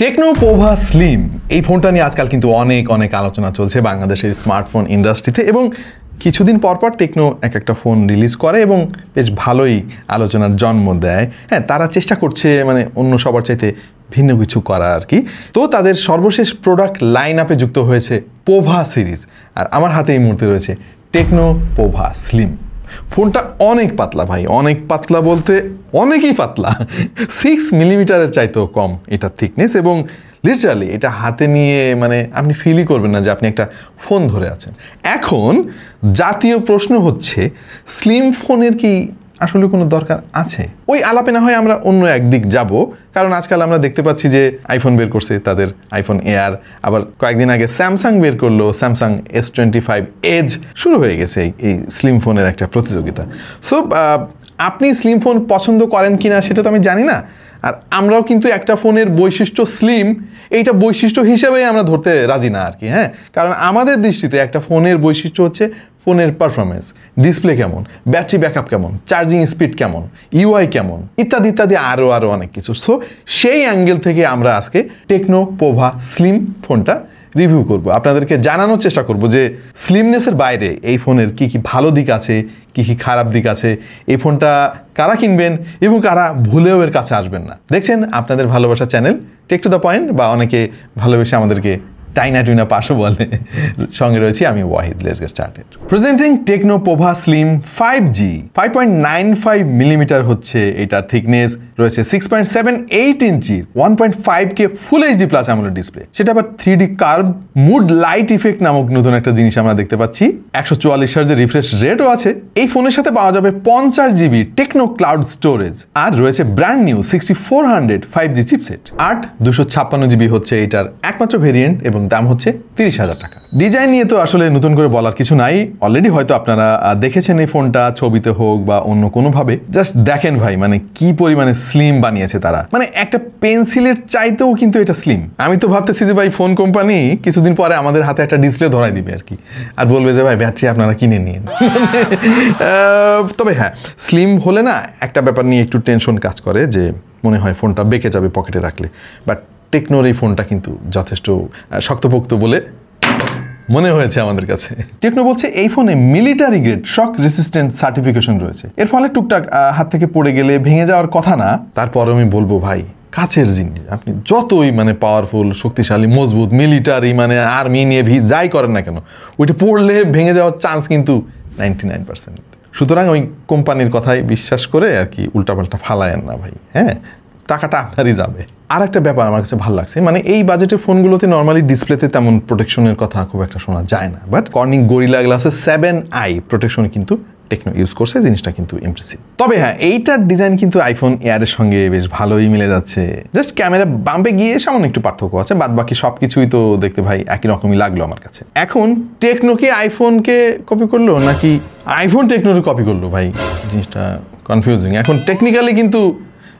Techno Pova slim এই ফোনটা নিয়ে আজকাল কিন্তু অনেক আলোচনা চলছে বাংলাদেশের স্মার্টফোন ইন্ডাস্ট্রিতে এবং কিছুদিন পর টেকনো একটা ফোন রিলিজ করে এবং বেশ ভালোই আলোচনার জন্ম দেয়। হ্যাঁ, তারা চেষ্টা করছে মানে অন্য সবার চাইতে ভিন্ন কিছু করা আর কি। তো তাদের সর্বশেষ প্রোডাক্ট লাইন আপে যুক্ত হয়েছে পোভা সিরিজ, আর আমার হাতে এই মুহূর্তে রয়েছে টেকনো পোভা স্লিম। ফোনটা অনেক পাতলা ভাই, অনেক পাতলা বলতে অনেকই পাতলা, 6 মিলিমিটারের চাইতেও কম এটা থিকনেস, এবং লিটারালি এটা হাতে নিয়ে মানে আপনি ফিলই করবেন না যে আপনি একটা ফোন ধরে আছেন। এখন জাতীয় প্রশ্ন হচ্ছে, স্লিম ফোনের কি আসলে কোনো দরকার আছে? ওই আলাপে না হয় আমরা অন্য একদিক যাব, কারণ আজকাল আমরা দেখতে পাচ্ছি যে আইফোন বের করছে তাদের আইফোন এয়ার, আবার কয়েকদিন আগে স্যামসাং বের করলো স্যামসাং S25 এজ। শুরু হয়ে গেছে এই স্লিম ফোনের একটা প্রতিযোগিতা। সো আপনি স্লিম ফোন পছন্দ করেন কিনা সেটা তো আমি জানি না, আর আমরাও কিন্তু একটা ফোনের বৈশিষ্ট্য স্লিম এইটা বৈশিষ্ট্য হিসেবেই আমরা ধরতে রাজি না আর কি। হ্যাঁ, কারণ আমাদের দৃষ্টিতে একটা ফোনের বৈশিষ্ট্য হচ্ছে ফোনের পারফরমেন্স, ডিসপ্লে কেমন, ব্যাটারি ব্যাকআপ কেমন, চার্জিং স্পিড কেমন, ইউআই কেমন, ইত্যাদি ইত্যাদি আরও অনেক কিছু। সো সেই অ্যাঙ্গেল থেকে আমরা আজকে টেকনো পোভা স্লিম ফোনটা রিভিউ করব, আপনাদেরকে জানানোর চেষ্টা করব যে স্লিমনেসের বাইরে এই ফোনের কি ভালো দিক আছে, কি খারাপ দিক আছে, এই ফোনটা কারা কিনবেন এবং কারা ভুলেও এর কাছে আসবেন না। দেখছেন আপনাদের ভালোবাসা channel Tech to the Point, বা অনেকে ভালোবেসে আমাদেরকে টাইনা টুইনা পাশও বলে। সঙ্গে রয়েছি আমি Wahid. Let's get started. Presenting techno Pova slim 5G 5.95 millimetre হচ্ছে এটার থিকনেস, রয়েছে 6.78 ইঞ্চির 1.5K full HD plus AMOLED display, সেটা আবার 3D curve mood light effect নামক নতুন একটা জিনিস আমরা দেখতে পাচ্ছি। 144 হার্জের রিফ্রেশ রেটও আছে। এই ফোনের সাথে পাওয়া যাবে 50 GB টেকনো ক্লাউড স্টোরেজ, আর রয়েছে brand new 6400 5G chipset. 256 GB হচ্ছে এটার একমাত্র ভেরিয়েন্ট এবং দাম হচ্ছে 30,000 টাকা। ডিজাইন নিয়ে তো আসলে নতুন করে বলার কিছু নাই, অলরেডি হয়তো আপনারা দেখেছেন এই ফোনটা ছবিতে হোক বা অন্য কোনোভাবে। জাস্ট দেখেন ভাই, মানে কি পরিমাণে স্লিম বানিয়েছে তারা, মানে একটা পেন্সিলের চাইতেও কিন্তু এটা স্লিম। আমি তো ভাবতেছি যে ভাই ফোন কোম্পানি কিছুদিন পরে আমাদের হাতে একটা ডিসপ্লে ধরাই দিবে আর কি, আর বলবে যে ভাই ব্যাটারি আপনারা কিনে নিন। তবে হ্যাঁ, স্লিম হলে না একটা ব্যাপার নিয়ে একটু টেনশন কাজ করে যে মনে হয় ফোনটা বেঁকে যাবে পকেটে রাখলে, বাট টেকনোর এই ফোনটা কিন্তু যথেষ্ট শক্তপোক্ত বলে মনে হয়েছে আমাদের কাছে। টেকনো বলছে এই ফোনে মিলিটারি গ্রেড শক রেসিস্ট্যান্ট সার্টিফিকেশন রয়েছে, এর ফলে টুকটাক হাত থেকে পড়ে গেলে ভেঙে যাওয়ার কথা না। তারপর আমি বলবো ভাই, কাছের জিনিস আপনি যতই মানে পাওয়ারফুল, শক্তিশালী, মজবুত, মিলিটারি মানে আর্মি নেভি যাই করেন না কেন, ওইটা পড়লে ভেঙে যাওয়ার চান্স কিন্তু 99%। সুতরাং ওই কোম্পানির কথাই বিশ্বাস করে আর কি উল্টাপাল্টা ফালায়েন না ভাই। হ্যাঁ, টাকাটা আপনারই যাবে। আর একটা ব্যাপার আমার কাছে ভালো লাগছে, মানে এই বাজেটের ফোনগুলোতে নর্মালি ডিসপ্লেতে তেমন প্রোটেকশনের কথা খুব একটা শোনা যায় না, বাট কর্নিং গরিলা গ্লাসের 7i প্রোটেকশন কিন্তু টেকনো ইউজ করছে, জিনিসটা কিন্তু ইমপ্রেসিভ। তবে হ্যাঁ, এইটার ডিজাইন কিন্তু আইফোন এয়ারের সঙ্গে বেশ ভালোই মিলে যাচ্ছে। জাস্ট ক্যামেরা বাম্পে গিয়ে সামান্য একটু পার্থক্য আছে, বাদ বাকি সব কিছুই তো দেখতে ভাই একই রকমই লাগলো আমার কাছে। এখন টেকনো কি আইফোনকে কপি করলো নাকি আইফোন টেকনোকে কপি করলো ভাই, জিনিসটা কনফিউজিং। এখন টেকনিক্যালি কিন্তু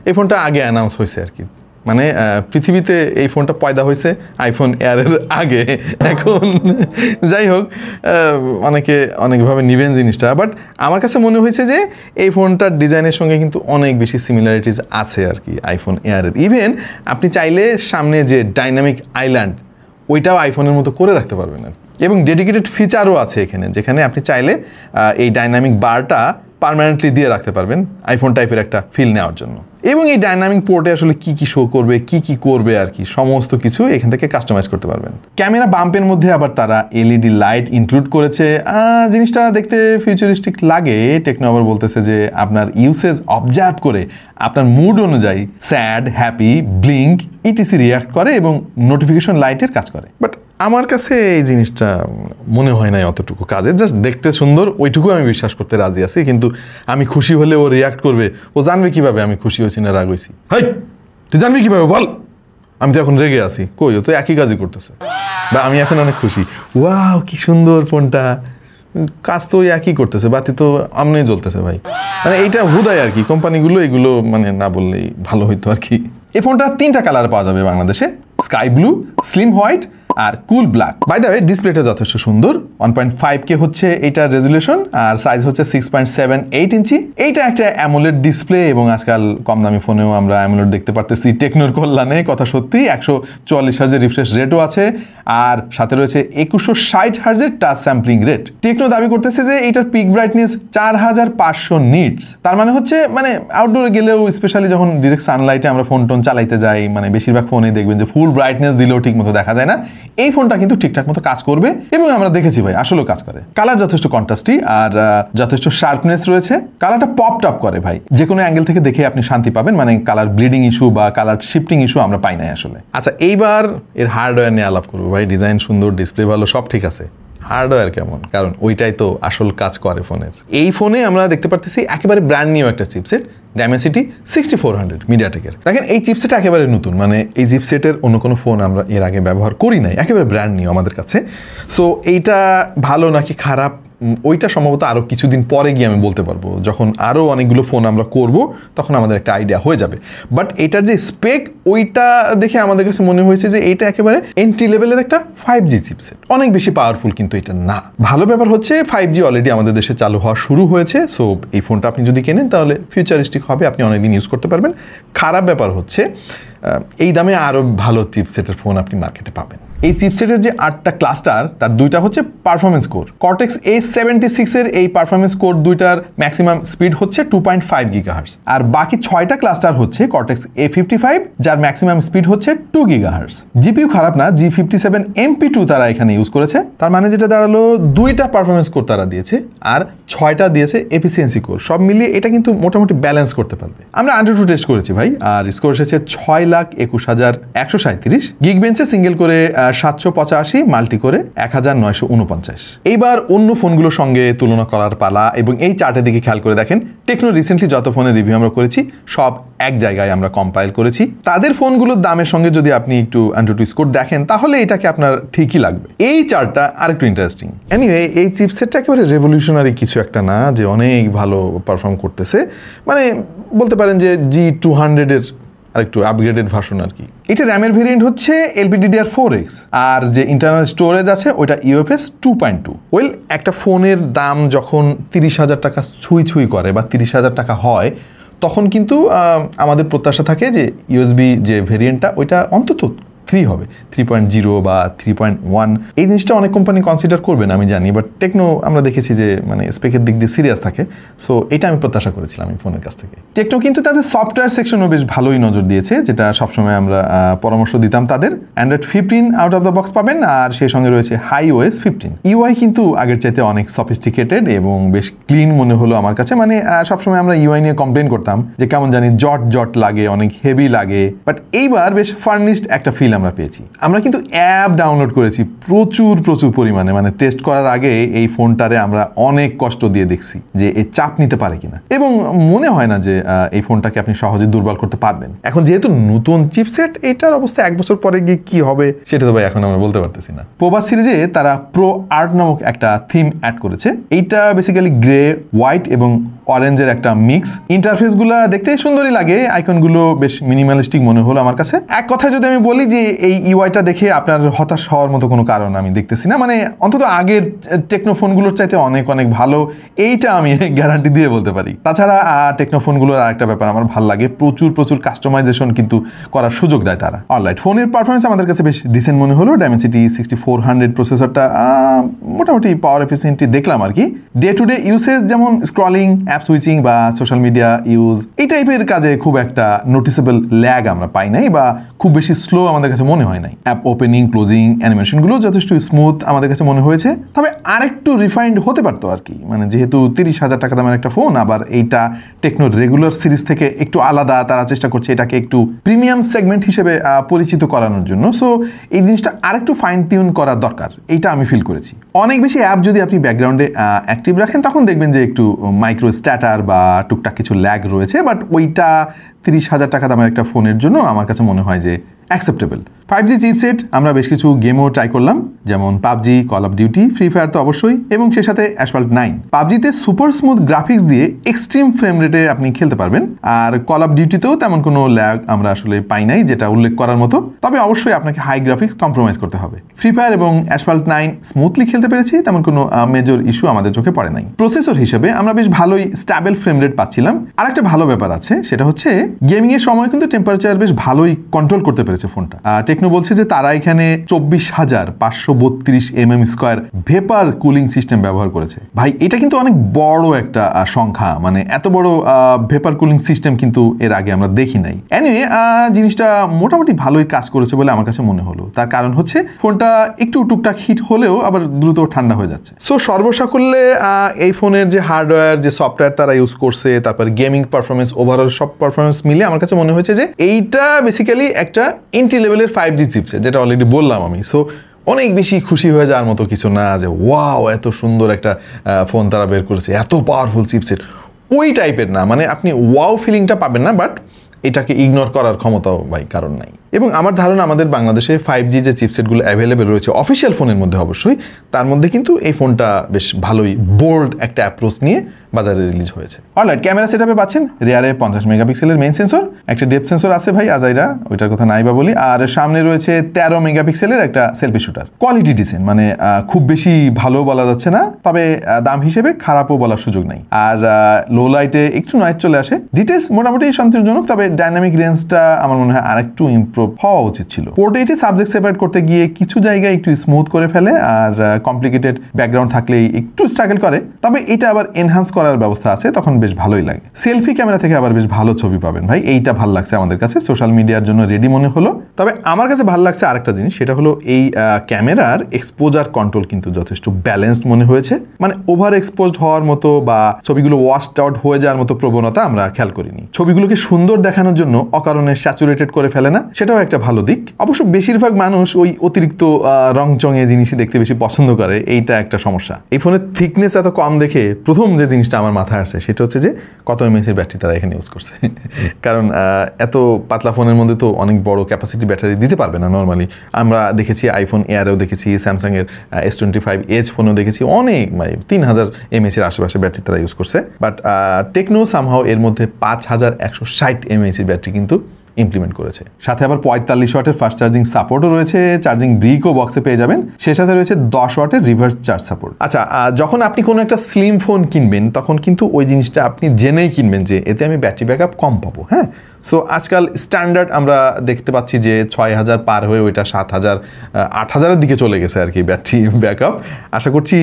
এই ফোনটা আগে অ্যানাউন্স হয়েছে আর কি, মানে পৃথিবীতে এই ফোনটা পয়দা হয়েছে আইফোন এয়ারের আগে। এখন যাই হোক, অনেকে অনেকভাবে নিবেন জিনিসটা, বাট আমার কাছে মনে হয়েছে যে এই ফোনটার ডিজাইনের সঙ্গে কিন্তু অনেক বেশি সিমিলারিটিস আছে আর কি আইফোন এয়ারের। ইভেন আপনি চাইলে সামনে যে ডাইনামিক আইল্যান্ড ওইটাও আইফোনের মতো করে রাখতে পারবেন আর, এবং ডেডিকেটেড ফিচারও আছে এখানে, যেখানে আপনি চাইলে এই ডাইনামিক বারটা পার্মানেন্টলি দিয়ে রাখতে পারবেন আইফোন টাইপের একটা ফিল নেওয়ার জন্য। এবং এই ডাইনামিক পোর্টে আসলে কি শো করবে, কি করবে আর কি, সমস্ত কিছু এখান থেকে কাস্টমাইজ করতে পারবেন। ক্যামেরা বাম্পের মধ্যে আবার তারা এলইডি লাইট ইনক্লুড করেছে, জিনিসটা দেখতে ফিউচারিস্টিক লাগে। টেকনো আবার বলতেছে যে আপনার ইউসেজ অবজার্ভ করে আপনার মুড অনুযায়ী sad, happy, blink etc react করে এবং নোটিফিকেশন লাইটের কাজ করে। বাট আমার কাছে এই জিনিসটা মনে হয় না অতটুকু কাজের, জাস্ট দেখতে সুন্দর ওইটুকু আমি বিশ্বাস করতে রাজি আছি, কিন্তু আমি খুশি হলে ও রিয়াক্ট করবে, ও জানবে কিভাবে আমি খুশি হয়েছি না রাগ হয়েছি? হাই, তুই জানবি কিভাবে বল? আমি তো এখন রেগে আছি, কই ও তো একই কাজই করতেছে, বা আমি এখন অনেক খুশি, ওয়াও কি সুন্দর ফোনটা, কাজ তো ওই একই করতেছে, বাতি তো আমনেই জ্বলতেছে ভাই। মানে এইটা হুদায় আর কি, কোম্পানিগুলো এগুলো মানে না বললেই ভালো হইতো আর কি। এই ফোনটা 3টা কালার পাওয়া যাবে বাংলাদেশে, স্কাই ব্লু, স্লিম হোয়াইট আর cool black. By the way ডিসপ্লেটা যথেষ্ট সুন্দর, 1.5K হচ্ছে এইটার রেজুলেশন আর সাইজ হচ্ছে 6.78 ইঞ্চি। এইটা একটা অ্যামোলেড ডিসপ্লে এবং আজকাল কম দামি ফোনেও আমরা অ্যামোলেড দেখতে পারতেছি টেকনোর কল্যাণে। কথা সত্যি, 144 হার্জের রিফ্রেশ রেটও আছে আর সাথে রয়েছে 2160 হার্জের টাচ স্যাম্পলিং রেট। টেকনো দাবি করতেছে যে এইটার পিক ব্রাইটনেস 4500 নিটস। তার মানে হচ্ছে আউটডোরে গেলেও স্পেশালি যখন ডিরেক্ট সানলাইটে আমরা ফোন টোন চালাইতে যাই, বেশিরভাগ ফোনে দেখবেন যে ফুল ব্রাইটনেস দিলেও ঠিক মতো দেখা যায় না। এই ফোনটা কিন্তু ঠিকঠাক মতো কাজ করবে এবং আমরা দেখেছি ভাই আসলেও কাজ করে। কালার যথেষ্ট কন্ট্রাস্টি আর যথেষ্ট শার্পনেস রয়েছে। কালারটা পপ টপ করে ভাই, যে কোনো অ্যাঙ্গেল থেকে দেখে আপনি শান্তি পাবেন। কালার ব্লিডিং ইস্যু বা কালার শিফটিং ইস্যু আমরা পাই নাই আসলে। আচ্ছা, এইবার এর হার্ডওয়্যার নিয়ে আলাপ করবো ভাই। ডিজাইন সুন্দর, ডিসপ্লে ভালো, সব ঠিক আছে। হার্ডওয়্যার কেমন? কারণ ওইটাই তো আসল কাজ করে ফোনের। এই ফোনে আমরা দেখতে পারতেছি একেবারে ব্র্যান্ড নিউ একটা চিপসেট, Dimensity 6400 মিডিয়াটেকের। দেখেন এই চিপসেট একেবারে নতুন, এই চিপসেটের অন্য কোনো ফোন আমরা এর আগে ব্যবহার করি নাই, একেবারে ব্র্যান্ড নিউ আমাদের কাছে। সো এইটা ভালো নাকি খারাপ ওইটা সম্ভবত আরও কিছুদিন পরে গিয়ে আমি বলতে পারবো, যখন আরও অনেকগুলো ফোন আমরা করব তখন আমাদের একটা আইডিয়া হয়ে যাবে। বাট এটার যে স্পেক ওইটা দেখে আমাদের কাছে মনে হয়েছে যে এইটা একেবারে এন্ট্রি লেভেলের একটা 5G চিপসেট, অনেক বেশি পাওয়ারফুল কিন্তু এটা না। ভালো ব্যাপার হচ্ছে 5G অলরেডি আমাদের দেশে চালু হওয়া শুরু হয়েছে। সো এই ফোনটা আপনি যদি কেনেন তাহলে ফিউচারিস্টিক হবে, আপনি অনেকদিন ইউজ করতে পারবেন। খারাপ ব্যাপার হচ্ছে এই দামে আরও ভালো চিপসেটের ফোন আপনি মার্কেটে পাবেন। এই চিপসেটের যে 8টা ক্লাস্টার তার 2টা হচ্ছে পারফরমেন্স কোর। কর্টেক্স A76 এর এই পারফরমেন্স কোর 2টার ম্যাক্সিমাম স্পিড হচ্ছে 2.5 GHz আর বাকি 6টা ক্লাস্টার হচ্ছে কর্টেক্স A55 যার ম্যাক্সিমাম স্পিড হচ্ছে 2 GHz। জিপিইউ খারাপ না, G57 MP2 তারা এখানে ইউজ করেছে। তার মানে যেটা দাঁড়ালো 2টা পারফরমেন্স কোর তারা দিয়েছে আর 6টা দিয়েছে এফিসিয়েন্সি কোর। সব মিলিয়ে এটা কিন্তু মোটামুটি ব্যালেন্স করতে পারবে। আমরা AnTuTu টেস্ট করেছি ভাই আর স্কোর এসেছে 6,21,137। গিগবেঞ্চে সিঙ্গেল করে 785, মাল্টি করে 1949। এইবার অন্য ফোনগুলোর সঙ্গে তুলনা করার পালা এবং এই চার্টের দিকে খেয়াল করে দেখেন টেকনো রিসেন্টলি যত ফোনের রিভিউ আমরা করেছি সব এক জায়গায় আমরা কম্পাইল করেছি। তাদের ফোনগুলোর দামের সঙ্গে যদি আপনি একটু AnTuTu স্কোর দেখেন তাহলে এটাকে আপনার ঠিকই লাগবে। এই চার্টটা আরেকটু ইন্টারেস্টিং। এনিওয়ে এই চিপসেটটা একেবারে রেভলিউশনারি কিছু একটা না যে অনেক ভালো পারফর্ম করতেছে, বলতে পারেন যে G200 এর আরেকটু আপগ্রেডেড ভার্সন আর কি। এটা র্যামের ভেরিয়েন্ট হচ্ছে LPDDR4X আর যে ইন্টারনাল স্টোরেজ আছে ওইটা UFS 2.2। ওয়েল, একটা ফোনের দাম যখন 30,000 টাকা ছুঁই করে বা 30,000 টাকা হয় তখন কিন্তু আমাদের প্রত্যাশা থাকে যে USB যে ভেরিয়েন্টটা ওইটা অন্তত 3 হবে, 3.0 বা 3.1। এই জিনিসটা অনেক কোম্পানি কনসিডার করবেন আমি জানি, বাট টেকনো আমরা দেখেছি যে স্পেকের দিক দিয়ে সিরিয়াস থাকে। সো এটা আমি প্রত্যাশা করেছিলাম এই ফোনের কাছ থেকে। টেকনো কিন্তু তাদের সফটওয়্যার সেকশনও বেশ ভালোই নজর দিয়েছে, যেটা সবসময় আমরা পরামর্শ দিতাম তাদের। Android 15 out of the box পাবেন আর সেই সঙ্গে রয়েছে HiOS 15। UI কিন্তু আগের চাইতে অনেক সফিস্টিকেটেড এবং বেশ ক্লিন মনে হলো আমার কাছে। সবসময় আমরা UI নিয়ে কমপ্লেন করতাম যে কেমন জানি জট লাগে, অনেক হেভি লাগে, বাট এইবার বেশ ফার্নিশড একটা ফিল আমরা পেয়েছি। আমরা কিন্তু অ্যাপ ডাউনলোড করেছি প্রচুর পরিমাণে, টেস্ট করার আগে এই ফোনটারে আমরা অনেক কষ্ট দিয়ে দেখছি যে এ চাপ নিতে পারে কিনা, এবং মনে হয় না যে এই ফোনটাকে আপনি সহজে দুর্বল করতে পারবেন। এখন যেহেতু নতুন চিপসেট, এটার অবস্থা 1 বছর পরে গিয়ে কি হবে সেটা তো ভাই এখন আমরা বলতে পারতেছি না। প্রোবা সিরিজে তারা প্রো আর্ট নামক একটা থিম অ্যাড করেছে। এইটা বেসিক্যালি গ্রে, হোয়াইট এবং অরেঞ্জের একটা মিক্স। ইন্টারফেসগুলো দেখতে সুন্দরই লাগে, আইকনগুলো বেশ মিনিমালিস্টিক মনে হলো আমার কাছে। এক কথায় যদি আমি বলি যে এই ইউআইটা দেখে আপনার হতাশ হওয়ার মতো কোনো কারণ আমি দেখতেছি না। অন্তত আগের টেকনো ফোনগুলোর চাইতে অনেক ভালো, এইটা আমি গ্যারান্টি দিয়ে বলতে পারি। তাছাড়া টেকনো ফোনগুলোর আরেকটা ব্যাপার আমার ভালো লাগে, প্রচুর কাস্টমাইজেশন কিন্তু করার সুযোগ দেয় তারা। অলরাইট, ফোনের পারফরমেন্স আমাদের কাছে বেশ ডিসেন্ট মনে হলো। Dimensity 6400 প্রসেসরটা মোটামুটি পাওয়ার এফিসিয়েন্টি দেখলাম আর কি। ডে টু ডে ইউসেজ যেমন স্ক্রলিং, অ্যাপ সুইচিং বা সোশ্যাল মিডিয়া ইউজ, এই টাইপের কাজে খুব একটা নোটিসেবল ল্যাগ আমরা পাই নাই বা খুব বেশি স্লো আমাদের কাছে মনে হয় নাই। অ্যাপ ওপেনিং, ক্লোজিং, অ্যানিমেশনগুলো যথেষ্ট স্মুথ আমাদের কাছে মনে হয়েছে। তবে আরেকটু রিফাইন্ড হতে পারতো আর কি, যেহেতু 30,000 টাকা দামের একটা ফোন, আবার এইটা টেকনোর রেগুলার সিরিজ থেকে একটু আলাদা, তারা চেষ্টা করছে এটাকে একটু প্রিমিয়াম সেগমেন্ট হিসেবে পরিচিত করানোর জন্য। সো এই জিনিসটা আরেকটু ফাইন টিউন করা দরকার, এইটা আমি ফিল করেছি। অনেক বেশি অ্যাপ যদি আপনি ব্যাকগ্রাউন্ডে অ্যাক্টিভ রাখেন তখন দেখবেন যে একটু মাইক্রো স্ট্যাটার বা টুকটাক কিছু ল্যাগ রয়েছে, বাট ওইটা 30,000 টাকা দামের একটা ফোনের জন্য আমার কাছে মনে হয় যে অ্যাকসেপ্টেবল। 5G চিপসেট আমরা বেশ কিছু গেমও ট্রাই করলাম, যেমন PUBG, call of duty, free fire তো অবশ্যই, এবং সে সাথে অ্যাসফল্ট 9। পাবজিতে সুপার স্মুথ গ্রাফিক্স দিয়ে এক্সট্রিম ফ্রেম রেটে আপনি খেলতে পারবেন, আর কল অফ ডিউটিতেও তেমন কোনো ল্যাগ আমরা আসলে পাই নাই যেটা উল্লেখ করার মতো, তবে অবশ্যই আপনাকে হাই গ্রাফিক্স কম্প্রোমাইজ করতে হবে। ফ্রি ফায়ার এবং অ্যাসফল্ট 9 স্মুথলি খেলতে পেরেছি, তেমন কোনো মেজর ইস্যু আমাদের চোখে পড়ে নাই। প্রসেসর হিসেবে আমরা বেশ ভালোই স্ট্যাবল ফ্রেম রেট পাচ্ছিলাম। আর একটা ভালো ব্যাপার আছে, সেটা হচ্ছে গেমিং এর সময় কিন্তু টেম্পারেচার বেশ ভালোই কন্ট্রোল করতে পেরেছে ফোনটা। টেকনো বলছে যে তারা এখানে 24,532 mm² ভেপার কুলিং সিস্টেম ব্যবহার করেছে। ভাই এটা কিন্তু অনেক বড় একটা সংখ্যা, মানে এত বড় ভেপার কুলিং সিস্টেম কিন্তু এর আগে আমরা দেখি নাই। এনিওয়ে জিনিসটা মোটামুটি ভালোই কাজ করেছে বলে আমার কাছে মনে হলো। তার কারণ হচ্ছে ফোনটা একটু টুকটাক হিট হলেও আবার দ্রুত ঠান্ডা হয়ে যাচ্ছে। সো সর্বসাকুল্যে এই ফোনের যে হার্ডওয়্যার, যে সফটওয়্যার তারা ইউজ করছে, তারপর গেমিং পারফরমেন্স, ওভারঅল সব পারফরমেন্স মিলে আমার কাছে মনে হয়েছে যে এইটা বেসিক্যালি একটা এন্ট্রি লেভেলের 5G চিপসেট, যেটা অলরেডি বললাম আমি। সো অনেক বেশি খুশি হয়ে যাওয়ার মতো কিছু না যে ওয়াও এত সুন্দর একটা ফোন তারা বের করেছে, এত পাওয়ারফুল চিপসেট, ওই টাইপের না। মানে আপনি ওয়াও ফিলিংটা পাবেন না, বাট এটাকে ইগনোর করার ক্ষমতাও ভাই কারণ নাই। এবং আমার ধারণা আমাদের বাংলাদেশে 5G যে চিপসেটগুলো অ্যাভেলেবেল রয়েছে অফিসিয়াল ফোনের মধ্যে অবশ্যই, তার মধ্যে কিন্তু এই ফোনটা বেশ ভালোই বোল্ড একটা অ্যাপ্রোচ নিয়ে বাজারে রিলিজ হয়েছে। অলরাইট, ক্যামেরা সেটআপে পাচ্ছেন রিয়ারে 50 মেগাপিক্সেলের মেইন সেন্সর, একটা ডেপথ সেন্সর আছে ভাই আজাইরা, ওইটার কথা নাই বা বলি, আর সামনে রয়েছে 13 মেগাপিক্সেলের একটা সেলফি শুটার। কোয়ালিটি ডিসেন্ট, মানে খুব বেশি ভালো বলা যাচ্ছে না, তবে দাম হিসেবে খারাপও বলার সুযোগ নাই। আর লো লাইটে একটু নয়েজ চলে আসে, ডিটেলস মোটামুটি সন্তোষজনক, তবে ডাইনামিক রেঞ্জটা আমার মনে হয় আরেকটু ইমপ্রুভ হওয়া উচিত ছিল। পোর্টে এটি সাবজেক্ট সেপারেট করতে গিয়ে কিছু জায়গায় একটু স্মুথ করে ফেলে, আর কমপ্লিকেটেড ব্যাকগ্রাউন্ড থাকলেই একটু স্ট্রাগল করে, তবে এটা আবার এনহান্স করার ব্যবস্থা আছে, তখন বেশ ভালোই লাগে। সেলফি ক্যামেরা থেকে আবার বেশ ভালো ছবি পাবেন ভাই, এইটা ভালো লাগছে আমাদের কাছে, সোশ্যাল মিডিয়ার জন্য রেডি মনে হলো। তবে আমার কাছে ভালো লাগছে আরেকটা জিনিস, সেটা হলো এই ক্যামেরার এক্সপোজার কন্ট্রোল কিন্তু যথেষ্ট ব্যালেন্সড মনে হয়েছে। মানে ওভার এক্সপোজড হওয়ার মতো বা ছবিগুলো ওয়াশড আউট হয়ে যাওয়ার মতো প্রবণতা আমরা খেয়াল করিনি। ছবিগুলোকে সুন্দর দেখানোর জন্য অকারণে স্যাচুরেটেড করে ফেলে না, সেটাও একটা ভালো দিক। অবশ্য বেশিরভাগ মানুষ ওই অতিরিক্ত রং চঙে জিনিস দেখতে বেশি পছন্দ করে, এইটা একটা সমস্যা। এই ফোনের থিকনেস এত কম দেখে প্রথম যে জিনিসটা আমার মাথায় আসে সেটা হচ্ছে যে কত এমএএইচের ব্যাটারি তারা এখানে ইউজ করছে। কারণ এত পাতলা ফোনের মধ্যে তো অনেক বড় ক্যাপাসিটি ব্যাটারি দিতে পারবে না নর্মালি। আমরা দেখেছি আইফোন এয়ারেও দেখেছি, স্যামসাংয়ের S25 এজ ফোনেও দেখেছি অনেক, মানে 3000 এমএএইচের আশেপাশে ব্যাটারি তারা ইউজ করছে। বাট টেকনো সামহাও এর মধ্যে 5160 এমএএইচের ব্যাটারি কিন্তু ইমপ্লিমেন্ট করেছে। সাথে আবার 45 ওয়াটের ফাস্ট চার্জিং সাপোর্টও রয়েছে, চার্জিং ব্রিকও বক্সে পেয়ে যাবেন। সে সাথে রয়েছে 10 ওয়াটের রিভার্স চার্জ সাপোর্ট। আচ্ছা, যখন আপনি কোনো একটা স্লিম ফোন কিনবেন তখন কিন্তু ওই জিনিসটা আপনি জেনেই কিনবেন যে এতে আমি ব্যাটারি ব্যাকআপ কম পাবো। হ্যাঁ, সো আজকাল স্ট্যান্ডার্ড আমরা দেখতে পাচ্ছি যে 6000 পার হয়ে ওইটা 7000 8000-এর দিকে চলে গেছে আর কি ব্যাটারি ব্যাকআপ। আশা করছি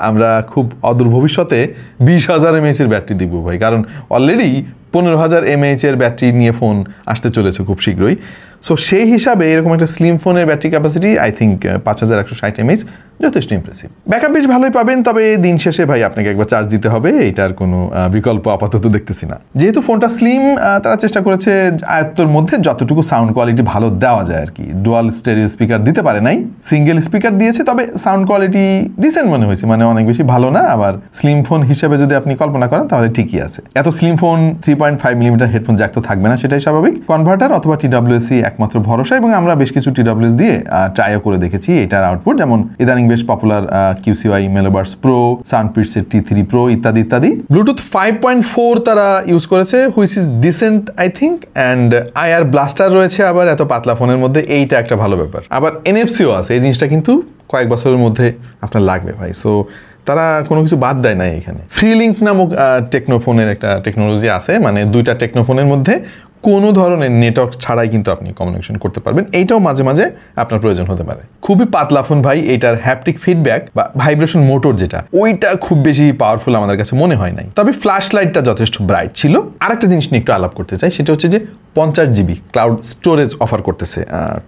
আমরা খুব অদূর ভবিষ্যতে 20,000 এমএএইচের ব্যাটারি দিব ভাই, কারণ অলরেডি 15,000 এমএএইচের ব্যাটারি নিয়ে ফোন আসতে চলেছে খুব শীঘ্রই। সো সেই হিসাবে এরকম একটা স্লিম ফোনের battery capacity I think 5160 mAh যথেষ্ট ইমপ্রেসিভ। ব্যাকআপ বেশ ভালোই পাবেন, তবে দিন শেষে ভাই আপনাকে একবার চার্জ দিতে হবে, এটার কোনো বিকল্প আপাতত দেখতেছি না। যেহেতু ফোনটা স্লিম, তারা চেষ্টা করেছে আয়ত্তর মধ্যে যতটুকু সাউন্ড কোয়ালিটি ভালো দেওয়া যায় আর কি। ডুয়াল স্টেরিও স্পিকার দিতে পারে নাই, সিঙ্গেল স্পিকার দিয়েছে, তবে সাউন্ড কোয়ালিটি ডিসেন্ট মনে হয়েছে, মানে অনেক বেশি ভালো না। আবার স্লিম ফোন হিসেবে যদি আপনি কল্পনা করেন তাহলে ঠিকই আছে। এত slim phone 3.5 millimetre headphone Jack তো থাকবে না, সেটাই স্বাভাবিক। কনভার্টার অথবা TWS-ই একমাত্র ভরসা, এবং আমরা বেশ কিছু TWS দিয়ে ট্রাইও করে দেখেছি এটার আউটপুট, যেমন ইদানিং বেশ পপুলার QCY মেলোবার্স প্রো, সাউন্ডপিটসের T3 প্রো ইত্যাদি ইত্যাদি। ব্লুটুথ 5.4 তারা ইউজ করেছে, which is decent I think, and IR blaster রয়েছে আবার এত পাতলা ফোনের মধ্যে, এইটা একটা ভালো ব্যাপার। আবার NFC-ও আছে, এই জিনিসটা কিন্তু কয়েক বছরের মধ্যে আপনার লাগবে ভাই। সো তারা কোনো কিছু বাদ দেয় না এখানে। ফ্রিলিঙ্ক নামক টেকনোফোনের একটা টেকনোলজি আছে, মানে দুইটা টেকনোফোনের মধ্যে কোনো ধরনের নেটওয়ার্ক ছাড়াই কিন্তু আপনি কমিউনিকেশন করতে পারবেন, এইটাও মাঝে মাঝে আপনার প্রয়োজন হতে পারে। খুবই পাতলা ফোন ভাই, এইটার হ্যাপটিক ফিডব্যাক বা ভাইব্রেশন মোটর যেটা, ওইটা খুব বেশি পাওয়ারফুল আমাদের কাছে মনে হয় নাই, তবে ফ্ল্যাশ লাইটটা যথেষ্ট ব্রাইট ছিল। আরেকটা জিনিস নিয়ে একটু আলাপ করতে চাই, সেটা হচ্ছে যে 50 GB ক্লাউড স্টোরেজ অফার করতেছে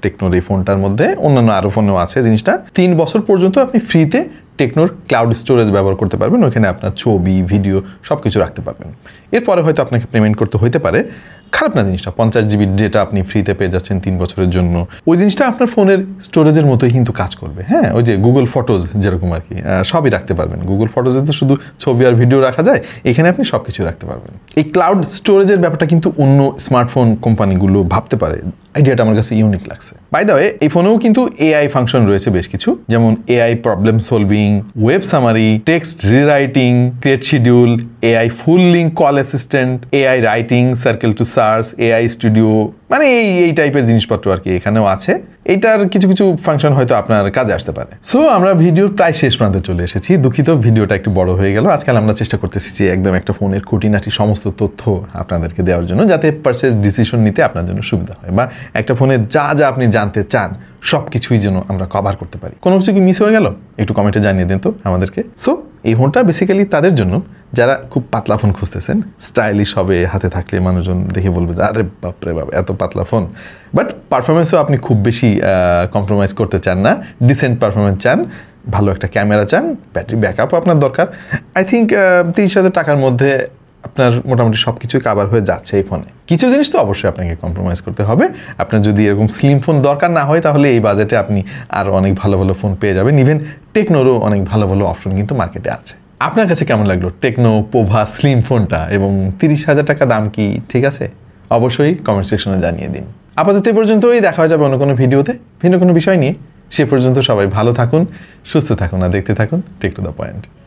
টেকনোর এই ফোনটার মধ্যে, অন্যান্য আরও ফোনেও আছে জিনিসটা। 3 বছর পর্যন্ত আপনি ফ্রিতে টেকনোর ক্লাউড স্টোরেজ ব্যবহার করতে পারবেন, ওখানে আপনার ছবি ভিডিও সব কিছু রাখতে পারবেন। এরপরে হয়তো আপনাকে পেমেন্ট করতে হইতে পারে, খারাপ না জিনিসটা। 50 GB ডেটা আপনি ফ্রিতে পেয়ে যাচ্ছেন 3 বছরের জন্য, ওই জিনিসটা আপনার ফোনের স্টোরেজের মতোই কিন্তু কাজ করবে। হ্যাঁ, ওই যে গুগল ফটোজ যেরকম আর কি, সবই রাখতে পারবেন। গুগল ফটোজে তো শুধু ছবি আর ভিডিও রাখা যায়, এখানে আপনি সব কিছু রাখতে পারবেন। এই ক্লাউড স্টোরেজের ব্যাপারটা কিন্তু অন্য স্মার্টফোন কোম্পানিগুলো ভাবতে পারে, আইডিয়াটা আমার কাছে ইউনিক লাগছে। বাই দ্য ওয়ে, এই ফোনেও কিন্তু এআই ফাংশন রয়েছে বেশ কিছু, যেমন AI problem solving, web summary, text rewriting, create schedule, AI full link call assistant, AI writing, circle to search, AI studio, মানে এই টাইপের জিনিসপত্র আর কি এখানেও আছে। এইটার কিছু কিছু ফাংশন হয়তো আপনার কাজে আসতে পারে। সো আমরা ভিডিওর প্রায় শেষ প্রান্তে চলে এসেছি। দুঃখিত, ভিডিওটা একটু বড় হয়ে গেল। আজকাল আমরা চেষ্টা করতেছি যে একদম একটা ফোনের খুঁটিনাটি সমস্ত তথ্য আপনাদেরকে দেওয়ার জন্য, যাতে পারচেজ ডিসিশন নিতে আপনার জন্য সুবিধা হয়, বা একটা ফোনের যা যা আপনি জানতে চান সব কিছুই যেন আমরা কভার করতে পারি। কোনো কিছু কি মিস হয়ে গেল একটু কমেন্টে জানিয়ে দিন তো আমাদেরকে। সো এই ফোনটা বেসিক্যালি তাদের জন্য যারা খুব পাতলা ফোন খুঁজতেছেন, স্টাইলিশ হবে, হাতে থাকলে মানুষজন দেখে বলবে যে আরে বাপরে বাপ এত পাতলা ফোন, বাট পারফরমেন্সও আপনি খুব বেশি কম্প্রোমাইজ করতে চান না, ডিসেন্ট পারফরমেন্স চান, ভালো একটা ক্যামেরা চান, ব্যাটারি ব্যাকআপও আপনার দরকার। আই থিঙ্ক 30,000 টাকার মধ্যে আপনার মোটামুটি সব কিছুই কাভার হয়ে যাচ্ছে এই ফোনে। কিছু জিনিস তো অবশ্যই আপনাকে কম্প্রোমাইজ করতে হবে। আপনার যদি এরকম স্লিম ফোন দরকার না হয়, তাহলে এই বাজেটে আপনি আরও অনেক ভালো ভালো ফোন পেয়ে যাবেন। ইভেন টেকনোরও অনেক ভালো ভালো অপশন কিন্তু মার্কেটে আছে। আপনার কাছে কেমন লাগলো টেকনো পোভা স্লিম ফোনটা, এবং 30,000 টাকা দাম কি ঠিক আছে? অবশ্যই কমেন্ট সেকশনে জানিয়ে দিন। আপাতত এই পর্যন্তই, দেখা হয়ে যাবে অন্য কোনো ভিডিওতে ভিন্ন কোনো বিষয় নিয়ে। সে পর্যন্ত সবাই ভালো থাকুন, সুস্থ থাকুন, আর দেখতে থাকুন টেক টু দ্য পয়েন্ট।